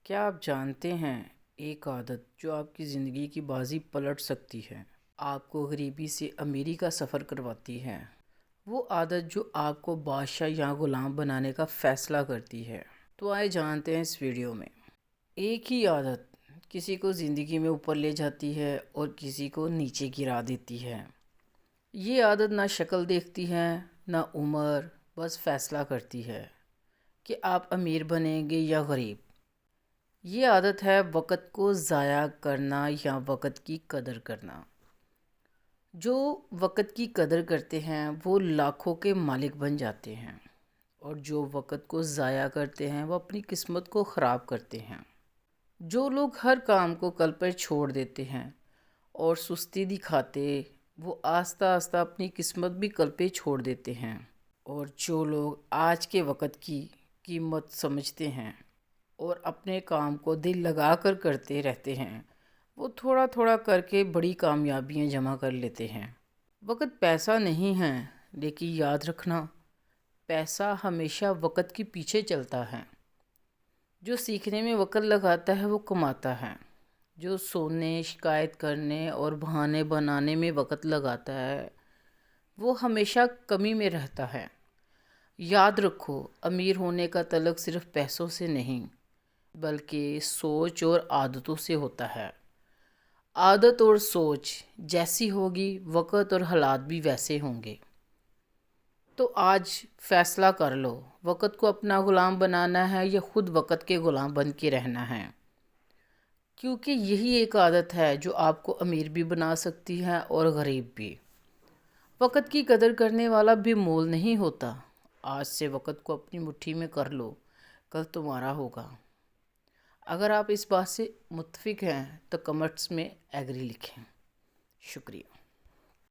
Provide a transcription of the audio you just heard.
کیا آپ جانتے ہیں ایک عادت جو آپ کی زندگی کی بازی پلٹ سکتی ہے، آپ کو غریبی سے امیری کا سفر کرواتی ہے؟ وہ عادت جو آپ کو بادشاہ یا غلام بنانے کا فیصلہ کرتی ہے۔ تو آئے جانتے ہیں اس ویڈیو میں۔ ایک ہی عادت کسی کو زندگی میں اوپر لے جاتی ہے اور کسی کو نیچے گرا دیتی ہے۔ یہ عادت نہ شکل دیکھتی ہے نہ عمر، بس فیصلہ کرتی ہے کہ آپ امیر بنیں گے یا غریب۔ یہ عادت ہے وقت کو ضائع کرنا یا وقت کی قدر کرنا۔ جو وقت کی قدر کرتے ہیں وہ لاکھوں کے مالک بن جاتے ہیں، اور جو وقت کو ضائع کرتے ہیں وہ اپنی قسمت کو خراب کرتے ہیں۔ جو لوگ ہر کام کو کل پر چھوڑ دیتے ہیں اور سستی دکھاتے، وہ آہستہ آہستہ اپنی قسمت بھی کل پہ چھوڑ دیتے ہیں۔ اور جو لوگ آج کے وقت کی قیمت سمجھتے ہیں اور اپنے کام کو دل لگا کر کرتے رہتے ہیں، وہ تھوڑا تھوڑا کر کے بڑی کامیابیاں جمع کر لیتے ہیں۔ وقت پیسہ نہیں ہے، لیکن یاد رکھنا، پیسہ ہمیشہ وقت کے پیچھے چلتا ہے۔ جو سیکھنے میں وقت لگاتا ہے وہ کماتا ہے۔ جو سونے، شکایت کرنے اور بہانے بنانے میں وقت لگاتا ہے وہ ہمیشہ کمی میں رہتا ہے۔ یاد رکھو، امیر ہونے کا تعلق صرف پیسوں سے نہیں بلکہ سوچ اور عادتوں سے ہوتا ہے۔ عادت اور سوچ جیسی ہوگی، وقت اور حالات بھی ویسے ہوں گے۔ تو آج فیصلہ کر لو، وقت کو اپنا غلام بنانا ہے یا خود وقت کے غلام بن کے رہنا ہے، کیونکہ یہی ایک عادت ہے جو آپ کو امیر بھی بنا سکتی ہے اور غریب بھی۔ وقت کی قدر کرنے والا بھی مول نہیں ہوتا۔ آج سے وقت کو اپنی مٹھی میں کر لو، کل تمہارا ہوگا۔ اگر آپ اس بات سے متفق ہیں تو کمنٹس میں ایگری لکھیں۔ شکریہ۔